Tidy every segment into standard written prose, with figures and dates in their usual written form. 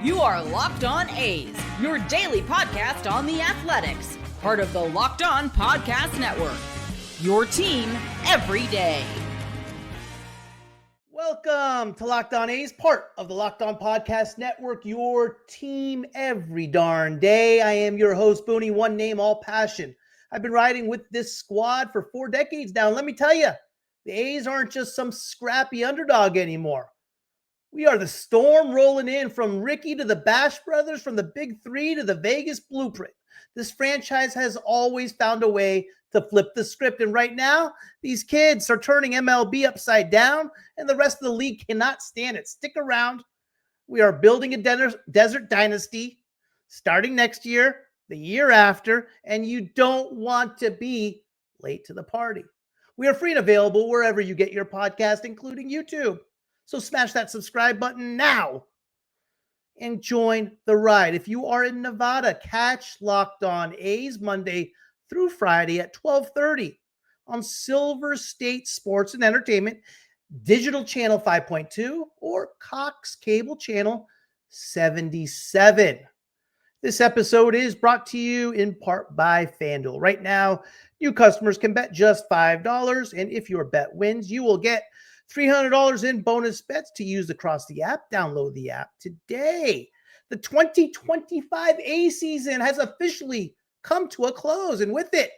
You are Locked On A's, your daily podcast on the Athletics, part of the Locked On Podcast Network. Your team every day. Welcome to Locked On A's, part of the Locked On Podcast Network, your team every darn day. I am your host, Booney, one name, all passion. I've been riding with this squad for 4 decades now. And let me tell you, the A's aren't just some scrappy underdog anymore. We are the storm rolling in from Ricky to the Bash Brothers, from the Big Three to the Vegas Blueprint. This franchise has always found a way to flip the script. And right now, these kids are turning MLB upside down, and the rest of the league cannot stand it. Stick around. We are building a desert dynasty starting next year, the year after, and you don't want to be late to the party. We are free and available wherever you get your podcast, including YouTube. So smash that subscribe button now and join the ride. If you are in Nevada, catch Locked On A's Monday through Friday at 12:30 on Silver State Sports and Entertainment, Digital Channel 5.2 or Cox Cable Channel 77. This episode is brought to you in part by FanDuel. Right now, new customers can bet just $5, and if your bet wins, you will get $300 in bonus bets to use across the app. Download the app today. The 2025 A season has officially come to a close, and with it,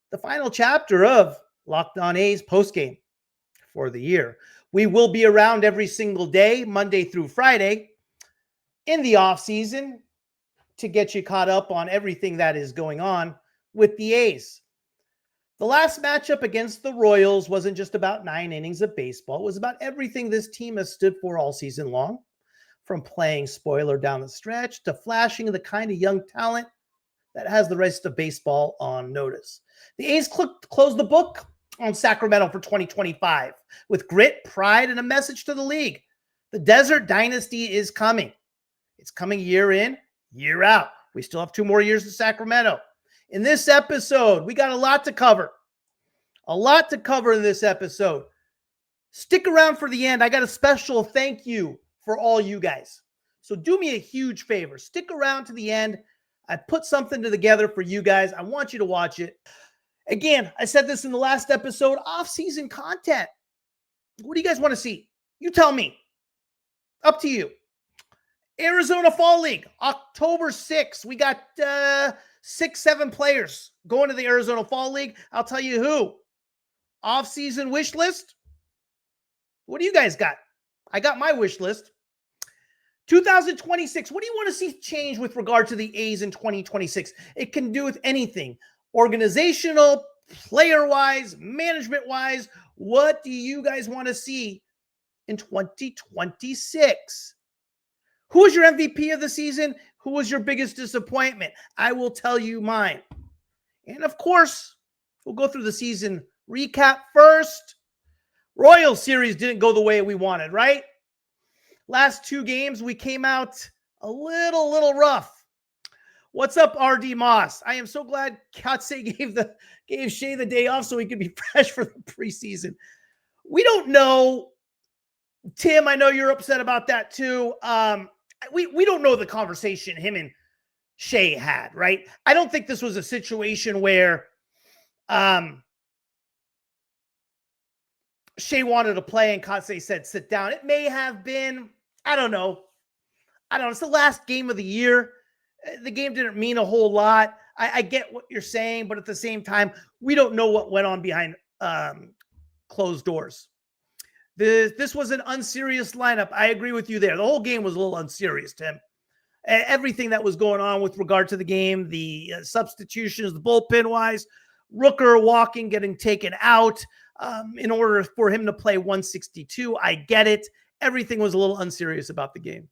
the final chapter of Locked On A's postgame for the year. We will be around every single day, Monday through Friday, in the off season to get you caught up on everything that is going on with the A's. The last matchup against the Royals wasn't just about 9 innings of baseball. It was about everything this team has stood for all season long, from playing spoiler down the stretch to flashing the kind of young talent that has the rest of baseball on notice. The A's closed the book on Sacramento for 2025 with grit, pride, and a message to the league. The Desert Dynasty is coming. It's coming year in, year out. We still have 2 more years in Sacramento. In this episode, we got a lot to cover. A lot to cover in this episode. Stick around for the end. I got a special thank you for all you guys. So do me a huge favor. Stick around to the end. I put something together for you guys. I want you to watch it. Again, I said this in the last episode, off-season content. What do you guys want to see? You tell me. Up to you. Arizona Fall League, October 6th. We got 6-7 players going to the Arizona Fall League. I'll tell you who. Off-season wish list. What do you guys got? I got my wish list. 2026. What do you want to see change with regard to the A's in 2026? It can do with anything. Organizational, player-wise, management-wise. What do you guys want to see in 2026? Who was your MVP of the season? Who was your biggest disappointment? I will tell you mine. And of course, we'll go through the season recap first. Royals series didn't go the way we wanted, right? Last 2 games, we came out a little rough. What's up, RD Moss? I am so glad Kotsay gave Shea the day off so he could be fresh for the preseason. We don't know. Tim, I know you're upset about that too. We don't know the conversation him and Shea had, right? I don't think this was a situation where Shea wanted to play and Kotsay said, sit down. It may have been, I don't know. It's the last game of the year. The game didn't mean a whole lot. I get what you're saying, but at the same time, we don't know what went on behind closed doors. This was an unserious lineup. I agree with you there. The whole game was a little unserious, Tim. Everything that was going on with regard to the game, the substitutions, the bullpen-wise, Rooker walking, getting taken out in order for him to play 162. I get it. Everything was a little unserious about the game.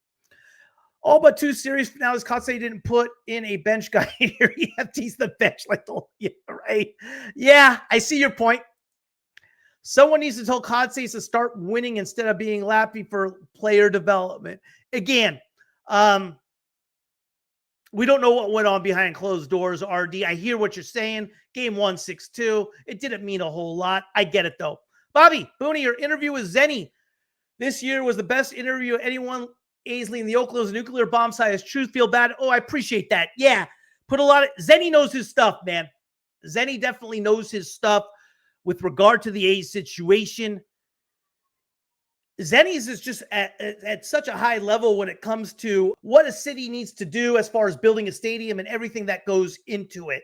All but 2 series finales, Kotsay didn't put in a bench guy here. He empties the bench like the right? Yeah, I see your point. Someone needs to tell Kotsay to start winning instead of being lappy for player development. Again, we don't know what went on behind closed doors, RD. I hear what you're saying. Game 1, 6-2. It didn't mean a whole lot. I get it, though. Bobby, Booney, your interview with Zenny this year was the best interview anyone Aisley and the Oakland's nuclear bomb science truth feel bad. Oh, I appreciate that. Yeah. Put a lot of Zenny knows his stuff, man. Zenny definitely knows his stuff with regard to the A's situation. Zenny's is just at such a high level when it comes to what a city needs to do as far as building a stadium and everything that goes into it.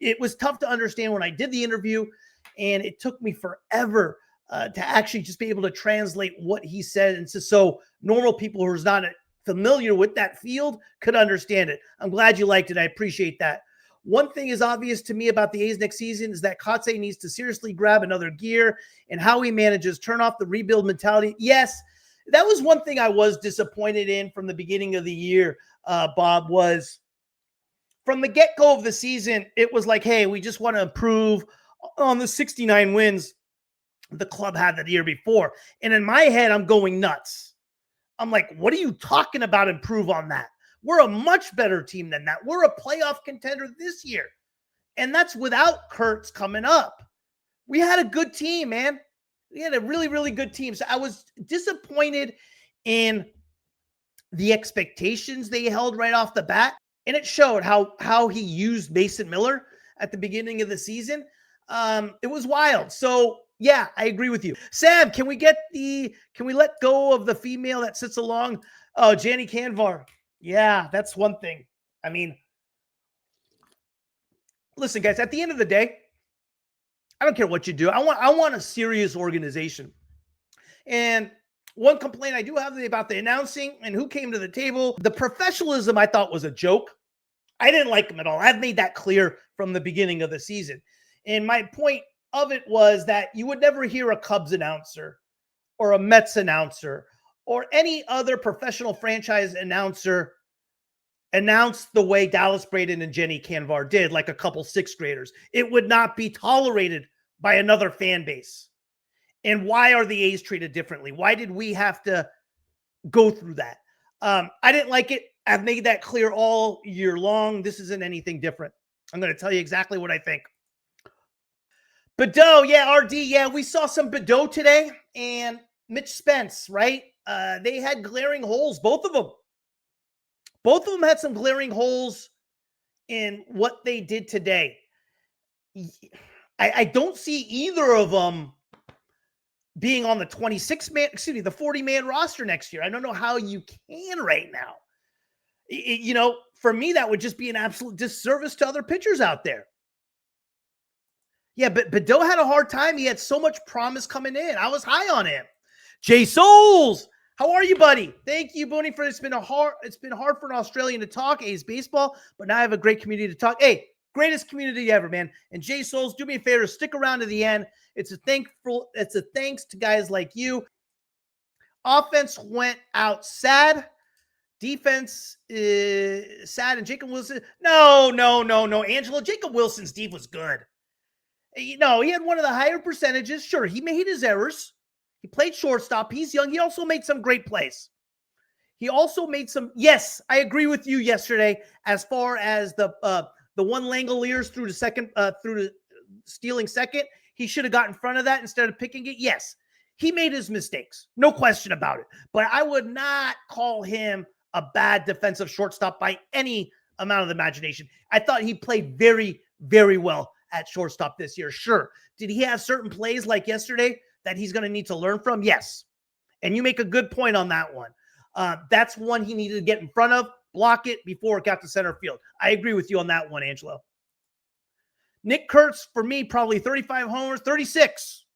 It was tough to understand when I did the interview, and it took me forever to actually just be able to translate what he said, and so normal people who are not familiar with that field could understand it. I'm glad you liked it. I appreciate that. One thing is obvious to me about the A's next season is that Kotsay needs to seriously grab another gear, and how he manages turn off the rebuild mentality. Yes, that was one thing I was disappointed in from the beginning of the year, Bob, was from the get-go of the season, it was like, hey, we just want to improve on the 69 wins the club had the year before. And in my head, I'm going nuts. I'm like, what are you talking about improve on that? We're a much better team than that. We're a playoff contender this year. And that's without Kurtz coming up. We had a good team, man. We had a really, really good team. So I was disappointed in the expectations they held right off the bat. And it showed how he used Mason Miller at the beginning of the season. It was wild. So yeah, I agree with you. Sam, can we let go of the female that sits along? Oh, Janny Canvar. Yeah, that's one thing. I mean, listen, guys, at the end of the day, I don't care what you do. I want a serious organization. And one complaint I do have about the announcing and who came to the table, the professionalism I thought was a joke. I didn't like them at all. I've made that clear from the beginning of the season. And my point of it was that you would never hear a Cubs announcer or a Mets announcer or any other professional franchise announcer announce the way Dallas Braden and Jenny Canvar did, like a couple sixth graders. It would not be tolerated by another fan base. And why are the A's treated differently? Why did we have to go through that? I didn't like it. I've made that clear all year long. This isn't anything different. I'm going to tell you exactly what I think. Badeau, yeah, RD, yeah, we saw some Badeau today, and Mitch Spence, right? They had glaring holes, both of them. Both of them had some glaring holes in what they did today. I don't see either of them being on the 40-man roster next year. I don't know how you can right now. For me, that would just be an absolute disservice to other pitchers out there. Yeah, but Badeau had a hard time. He had so much promise coming in. I was high on him. Jay Souls, how are you, buddy? Thank you, Booney, for it's been hard for an Australian to talk A's baseball, but now I have a great community to talk. Hey, greatest community ever, man. And Jay Souls, do me a favor, stick around to the end. It's a thanks to guys like you. Offense went out sad. Defense is sad. And Jacob Wilson, no. Angelo, Jacob Wilson's Steve was good. He had one of the higher percentages. Sure, he made his errors. He played shortstop. He's young. He also made some great plays. Yes, I agree with you yesterday as far as the one Langoliers through to second, through to stealing second. He should have got in front of that instead of picking it. Yes, he made his mistakes. No question about it. But I would not call him a bad defensive shortstop by any amount of imagination. I thought he played very, very well at shortstop this year. Sure. Did he have certain plays like yesterday that he's going to need to learn from? Yes. And you make a good point on that one. That's one he needed to get in front of, block it before it got to center field. I agree with you on that one, Angelo. Nick Kurtz, for me, probably 35 homers, 36.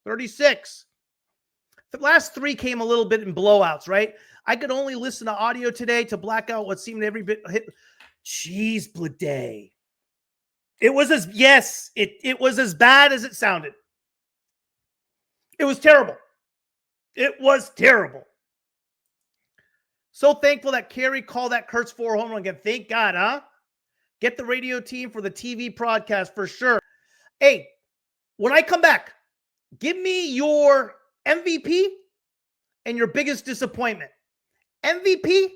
The last three came a little bit in blowouts, right? I could only listen to audio today to black out what seemed every bit hit. Jeez, Blade. It was it was as bad as it sounded. It was terrible. So thankful that Kerry called that Kurtz 4 home run again. Thank God, huh? Get the radio team for the TV broadcast for sure. Hey, when I come back, give me your MVP and your biggest disappointment. MVP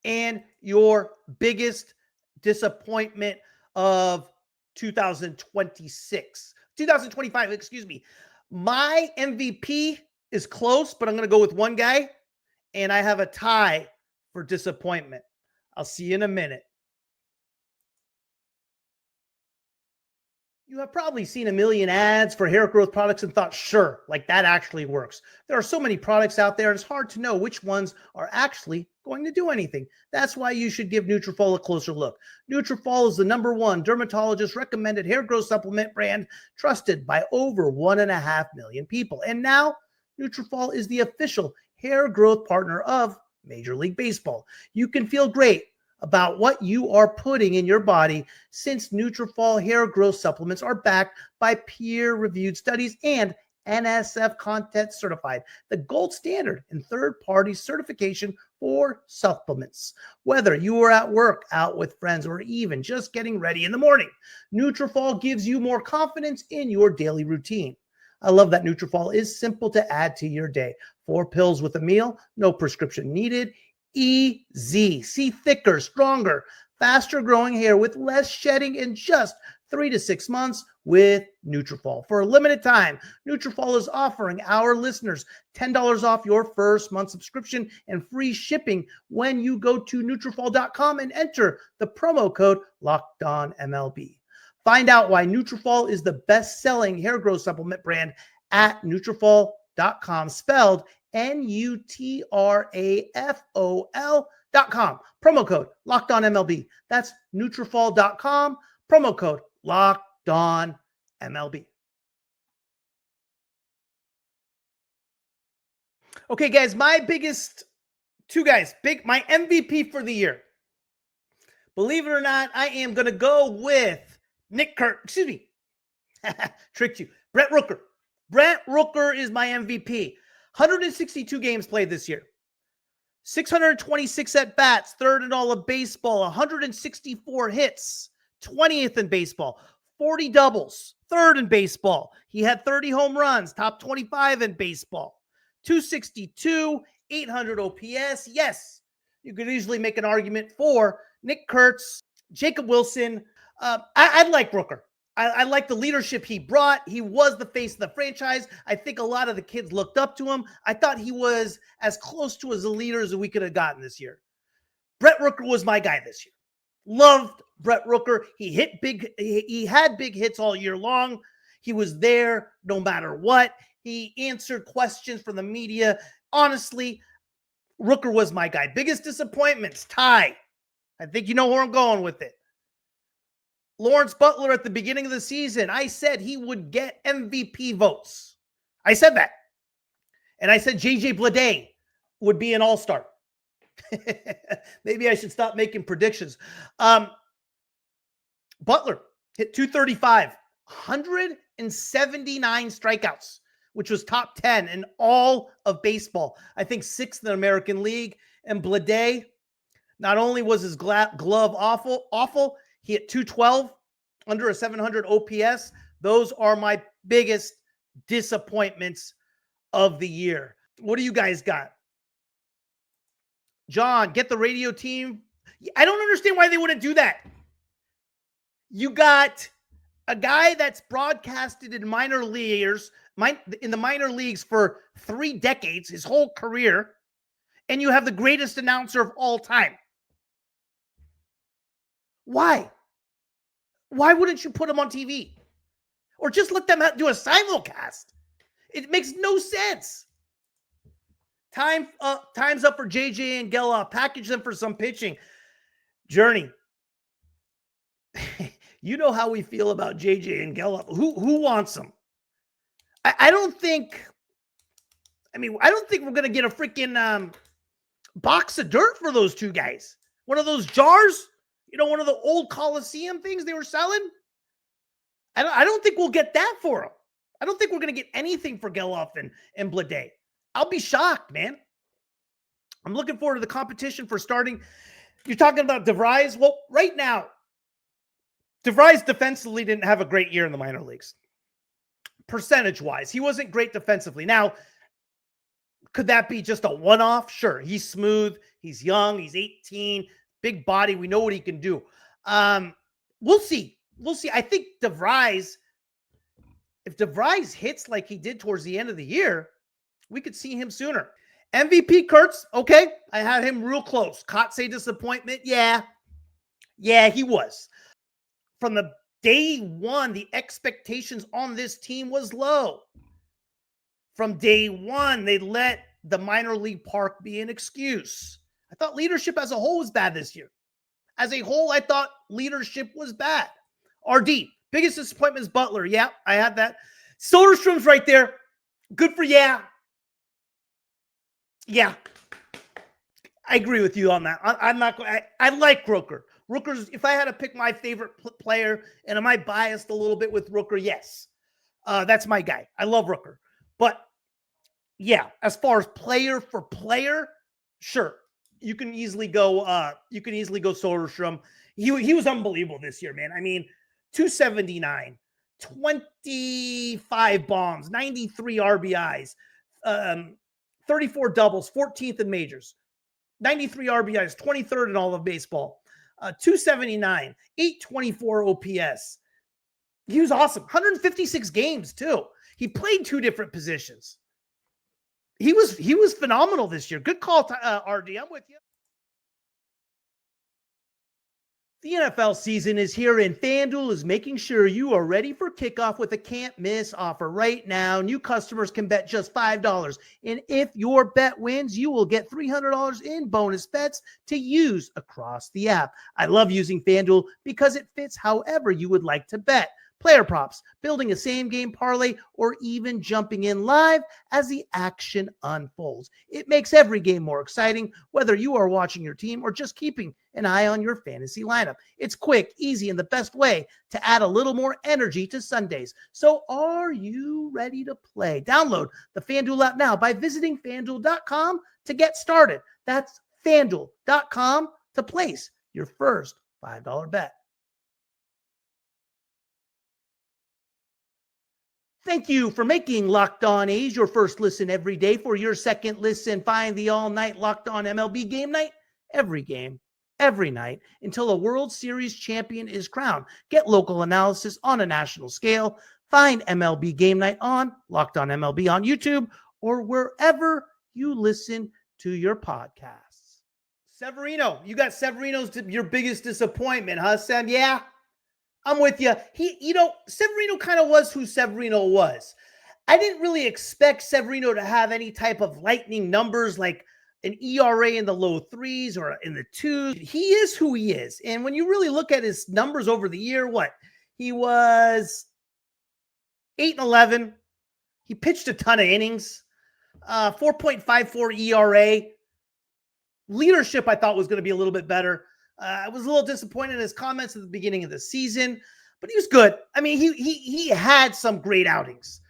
and your biggest disappointment of 2025, excuse me. My MVP is close, but I'm going to go with one guy, and I have a tie for disappointment. I'll see you in a minute. You have probably seen a million ads for hair growth products and thought, sure, like that actually works. There are so many products out there, and it's hard to know which ones are actually going to do anything. That's why you should give Nutrafol a closer look. Nutrafol is the #1 dermatologist recommended hair growth supplement brand trusted by over 1.5 million people. And now Nutrafol is the official hair growth partner of Major League Baseball. You can feel great about what you are putting in your body since Nutrafol hair growth supplements are backed by peer-reviewed studies and NSF content certified, the gold standard in third-party certification for supplements. Whether you are at work, out with friends, or even just getting ready in the morning, Nutrafol gives you more confidence in your daily routine. I love that Nutrafol is simple to add to your day. 4 pills with a meal, no prescription needed. Easy. See thicker, stronger, faster growing hair with less shedding in just 3 to 6 months with Nutrafol. For a limited time, Nutrafol is offering our listeners $10 off your first month subscription and free shipping when you go to Nutrafol.com and enter the promo code LOCKEDONMLB. Find out why Nutrafol is the best-selling hair growth supplement brand at Nutrafol.com, spelled Nutrafol.com. Promo code LOCKEDONMLB. That's Nutrafol.com. Promo code LOCKEDONMLB. Okay, guys, my MVP for the year. Believe it or not, I am going to go with tricked you. Brent Rooker. Brent Rooker is my MVP. 162 games played this year. 626 at-bats, third in all of baseball, 164 hits, 20th in baseball, 40 doubles, third in baseball. He had 30 home runs, top 25 in baseball, 262, 800 OPS. Yes, you could easily make an argument for Nick Kurtz, Jacob Wilson. I like Rooker. I like the leadership he brought. He was the face of the franchise. I think a lot of the kids looked up to him. I thought he was as close to as a leader as we could have gotten this year. Brent Rooker was my guy this year. Loved Brent Rooker. He hit big. He had big hits all year long. He was there no matter what. He answered questions from the media. Honestly, Rooker was my guy. Biggest disappointments, tie. I think you know where I'm going with it. Lawrence Butler at the beginning of the season, I said he would get MVP votes. I said that. And I said JJ Bleday would be an all-star. Maybe I should stop making predictions. Butler hit 235, 179 strikeouts, which was top 10 in all of baseball. I think 6th in the American League. And Bleday, not only was his glove awful, he hit 212, under a 700 OPS. Those are my biggest disappointments of the year. What do you guys got? John, get the radio team. I don't understand why they wouldn't do that. You got a guy that's broadcasted in minor leagues, in the minor leagues for 3 decades, his whole career, and you have the greatest announcer of all time. Why? Why wouldn't you put him on TV? Or just let them do a simulcast? It makes no sense. Time's up for JJ and Geloff. Package them for some pitching. Journey. You know how we feel about JJ and Geloff. Who wants them? I don't think we're going to get a freaking box of dirt for those two guys. One of those jars. You know, one of the old Coliseum things they were selling? I don't think we'll get that for them. I don't think we're going to get anything for Geloff and Bleday. I'll be shocked, man. I'm looking forward to the competition for starting. You're talking about DeVries? Well, right now, DeVries defensively didn't have a great year in the minor leagues. Percentage-wise, he wasn't great defensively. Now, could that be just a one-off? Sure. He's smooth. He's young. He's 18. Big body. We know what he can do. We'll see. I think DeVries, if DeVries hits like he did towards the end of the year, we could see him sooner. MVP Kurtz, okay. I had him real close. Kotsay disappointment. Yeah, he was. From the day one, the expectations on this team was low. From day one, they let the minor league park be an excuse. I thought leadership as a whole was bad this year. As a whole, I thought leadership was bad. RD, biggest disappointment is Butler. Yeah, I had that. Soderstrom's right there. Good for yeah. Yeah. I agree with you on that. I'm not going. I like Rooker. Rooker's. If I had to pick my favorite player, and am I biased a little bit with Rooker? Yes, that's my guy. I love Rooker. But yeah, as far as player for player, sure, you can easily go. Soderstrom. He was unbelievable this year, man. I mean, 279, 25 bombs, 93 RBIs, 34 doubles, 14th in majors. 93 RBIs, 23rd in all of baseball, 279, 824 OPS. He was awesome. 156 games, too. He played two different positions. He was phenomenal this year. Good call, RD. I'm with you. The NFL season is here, and FanDuel is making sure you are ready for kickoff with a can't-miss offer. Right now, new customers can bet just $5, and if your bet wins, you will get $300 in bonus bets to use across the app. I love using FanDuel because it fits however you would like to bet. Player props, building a same-game parlay, or even jumping in live as the action unfolds. It makes every game more exciting, whether you are watching your team or just keeping an eye on your fantasy lineup. It's quick, easy, and the best way to add a little more energy to Sundays. So are you ready to play? Download the FanDuel app now by visiting FanDuel.com to get started. That's FanDuel.com to place your first $5 bet. Thank you for making Locked On A's your first listen every day. For your second listen, find the all-night Locked On MLB Game Night every game, every night, until a World Series champion is crowned. Get local analysis on a national scale. Find MLB Game Night on Locked On MLB on YouTube or wherever you listen to your podcasts. Severino, you got Severino's your biggest disappointment, huh, Sam? Yeah. I'm with you. Severino kind of was who Severino was. I didn't really expect Severino to have any type of lightning numbers like an ERA in the low threes or in the twos. He is who he is. And when you really look at his numbers over the year, he was 8-11. He pitched a ton of innings, 4.54 ERA. Leadership, I thought, was going to be a little bit better. I was a little disappointed in his comments at the beginning of the season, but he was good. I mean, he had some great outings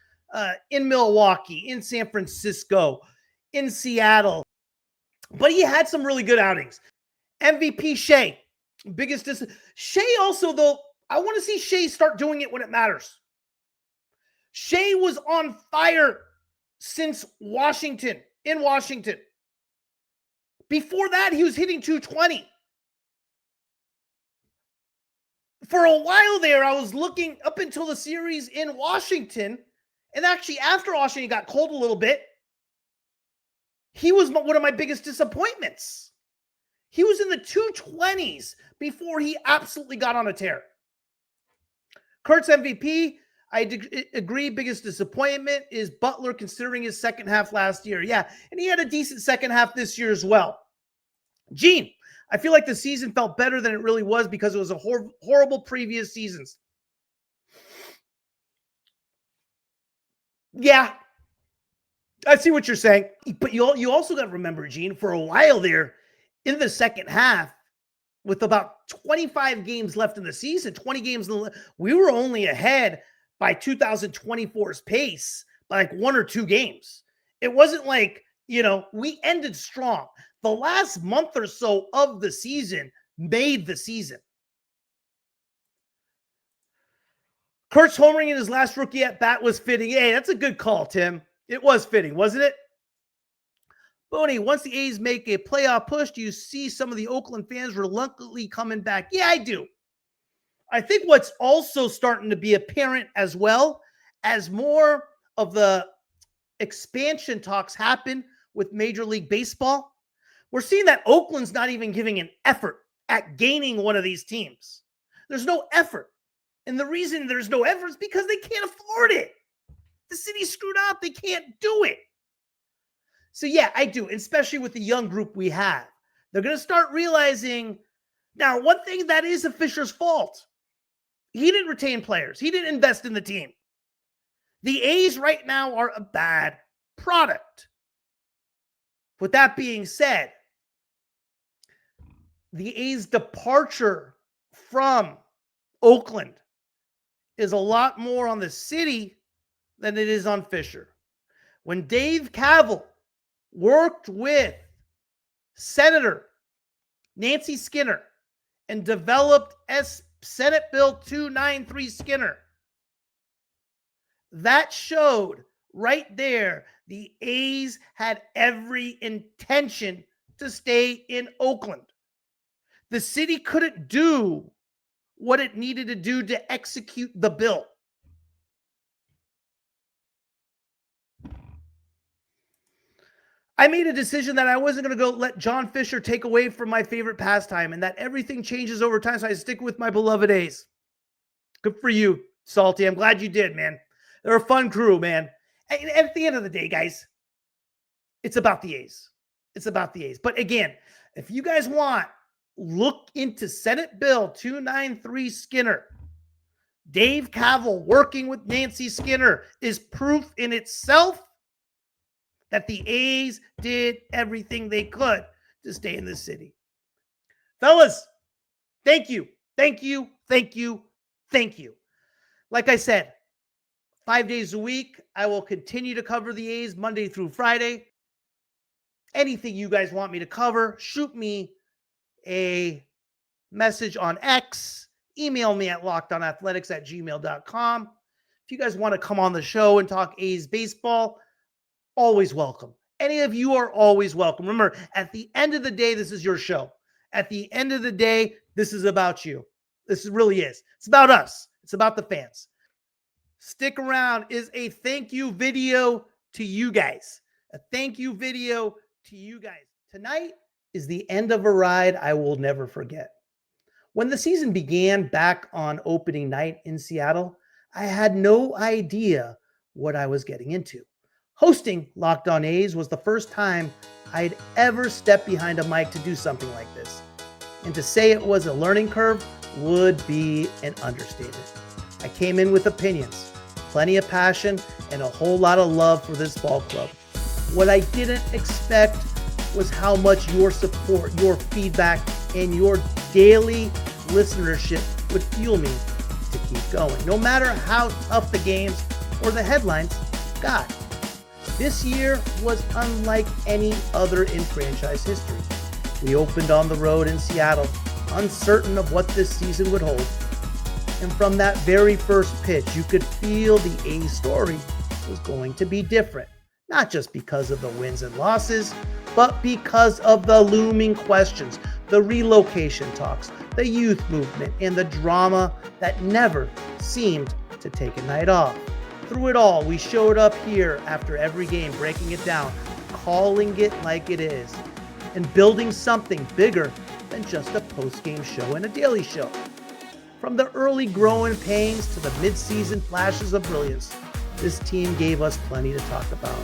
in Milwaukee, in San Francisco, in Seattle, but he had some really good outings. MVP Shea, Shea also, though, I want to see Shea start doing it when it matters. Shea was on fire since Washington, in Washington. Before that, he was hitting 220. For a while there, I was looking up until the series in Washington, and actually after Washington got cold a little bit, he was one of my biggest disappointments. He was in the 220s before he absolutely got on a tear. Kurt's MVP, I agree, biggest disappointment is Butler considering his second half last year. Yeah, and he had a decent second half this year as well. Gene, I feel like the season felt better than it really was because it was a horrible previous seasons. Yeah, I see what you're saying. But you also got to remember, Gene, for a while there in the second half, with about 25 games left in the season, 20 games, we were only ahead by 2024's pace by like 1 or 2 games. It wasn't like, we ended strong. The last month or so of the season made the season. Kurt's homering in his last rookie at bat was fitting. Hey, that's a good call, Tim. It was fitting, wasn't it? Boney, once the A's make a playoff push, do you see some of the Oakland fans reluctantly coming back? Yeah, I do. I think what's also starting to be apparent as well, as more of the expansion talks happen with Major League Baseball. We're seeing that Oakland's not even giving an effort at gaining one of these teams. There's no effort. And the reason there's no effort is because they can't afford it. The city's screwed up. They can't do it. So yeah, I do, especially with the young group we have. They're going to start realizing, now, one thing that is Fisher's fault. He didn't retain players. He didn't invest in the team. The A's right now are a bad product. With that being said, the A's departure from Oakland is a lot more on the city than it is on Fisher. When Dave Kaval worked with Senator Nancy Skinner and developed Senate Bill 293 Skinner, that showed right there the A's had every intention to stay in Oakland. The city couldn't do what it needed to do to execute the bill. I made a decision that I wasn't going to go let John Fisher take away from my favorite pastime, and that everything changes over time, so I stick with my beloved A's. Good for you, Salty. I'm glad you did, man. They're a fun crew, man. And at the end of the day, guys, it's about the A's. It's about the A's. But again, if you guys want, look into Senate Bill 293 Skinner. Dave Kaval working with Nancy Skinner is proof in itself that the A's did everything they could to stay in the city. Fellas, thank you. Thank you. Thank you. Thank you. Like I said, 5 days a week, I will continue to cover the A's Monday through Friday. Anything you guys want me to cover, shoot me a message on X. Email me at lockedonathletics@gmail.com. If you guys want to come on the show and talk A's baseball, always welcome. Any of you are always welcome. Remember, at the end of the day, this is your show. At the end of the day, this is about you. This really is. It's about us. It's about the fans. Stick around is a thank you video to you guys. A thank you video to you guys. Tonight is the end of a ride I will never forget. When the season began back on opening night in Seattle, I had no idea what I was getting into. Hosting Locked On A's was the first time I'd ever stepped behind a mic to do something like this. And to say it was a learning curve would be an understatement. I came in with opinions, plenty of passion, and a whole lot of love for this ball club. What I didn't expect was how much your support, your feedback, and your daily listenership would fuel me to keep going. No matter how tough the games or the headlines got. This year was unlike any other in franchise history. We opened on the road in Seattle, uncertain of what this season would hold. And from that very first pitch, you could feel the A's story was going to be different. Not just because of the wins and losses, but because of the looming questions, the relocation talks, the youth movement, and the drama that never seemed to take a night off. Through it all, we showed up here after every game, breaking it down, calling it like it is, and building something bigger than just a post-game show and a daily show. From the early growing pains to the mid-season flashes of brilliance, this team gave us plenty to talk about.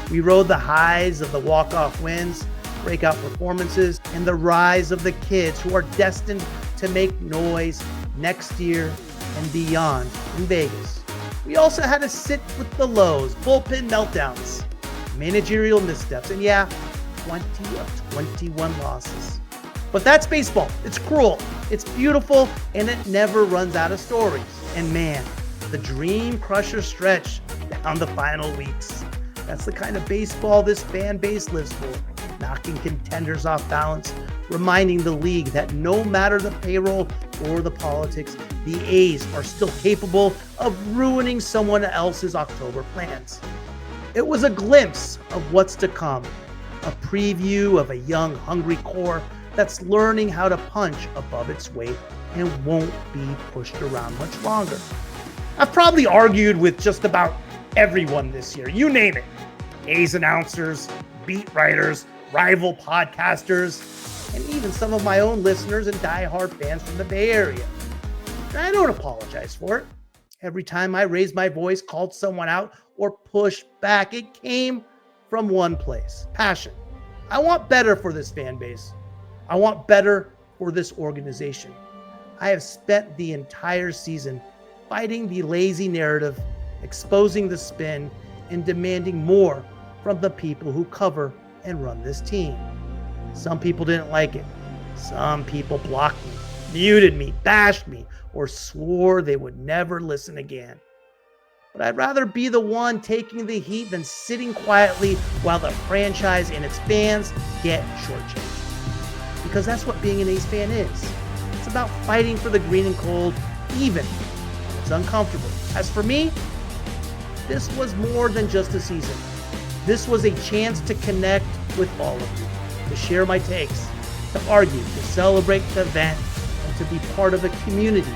We rode the highs of the walk-off wins, breakout performances, and the rise of the kids who are destined to make noise next year and beyond in Vegas. We also had to sit with the lows, bullpen meltdowns, managerial missteps, and 20 of 21 losses. But that's baseball. It's cruel, it's beautiful, and it never runs out of stories. And man, the Dreamcrusher stretch down the final weeks. That's the kind of baseball this fan base lives for, knocking contenders off balance, reminding the league that no matter the payroll or the politics, the A's are still capable of ruining someone else's October plans. It was a glimpse of what's to come, a preview of a young, hungry core that's learning how to punch above its weight and won't be pushed around much longer. I've probably argued with just about everyone this year, you name it. A's announcers, beat writers, rival podcasters, and even some of my own listeners and diehard fans from the Bay Area. And I don't apologize for it. Every time I raised my voice, called someone out, or pushed back, it came from one place: passion. I want better for this fan base. I want better for this organization. I have spent the entire season fighting the lazy narrative, exposing the spin, and demanding more from the people who cover and run this team. Some people didn't like it. Some people blocked me, muted me, bashed me, or swore they would never listen again. But I'd rather be the one taking the heat than sitting quietly while the franchise and its fans get shortchanged. Because that's what being an A's fan is. It's about fighting for the green and gold, even when it's uncomfortable. As for me, this was more than just a season. This was a chance to connect with all of you, to share my takes, to argue, to celebrate the event, and to be part of a community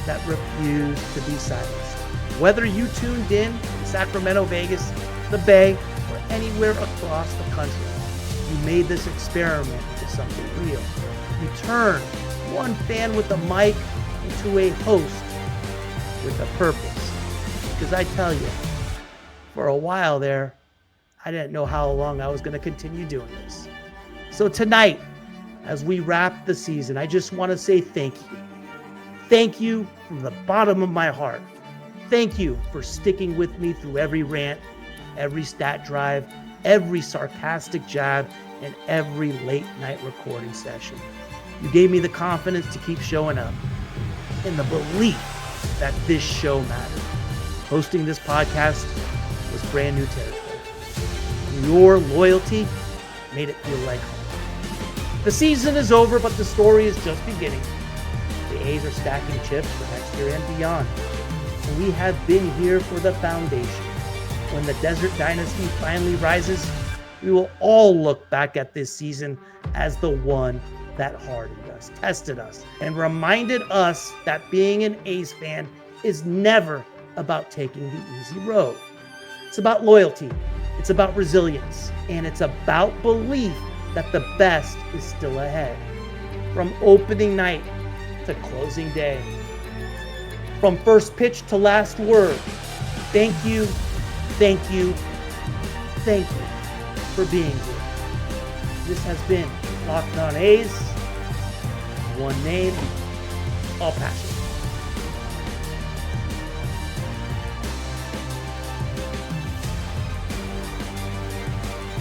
that refused to be silenced. Whether you tuned in Sacramento, Vegas, the Bay, or anywhere across the country, you made this experiment into something real. You turned one fan with a mic into a host with a purpose. Because I tell you, for a while there, I didn't know how long I was going to continue doing this. So tonight, as we wrap the season, I just want to say thank you. Thank you from the bottom of my heart. Thank you for sticking with me through every rant, every stat drive, every sarcastic jab, and every late night recording session. You gave me the confidence to keep showing up, and the belief that this show mattered. Hosting this podcast was brand new territory. Your loyalty made it feel like home. The season is over, but the story is just beginning. The A's are stacking chips for next year and beyond. And we have been here for the foundation. When the Desert Dynasty finally rises, we will all look back at this season as the one that hardened us, tested us, and reminded us that being an A's fan is never about taking the easy road. It's about loyalty, it's about resilience, and it's about belief that the best is still ahead. From opening night to closing day, from first pitch to last word, thank you, thank you, thank you for being here. This has been Locked On A's. One name, all passion.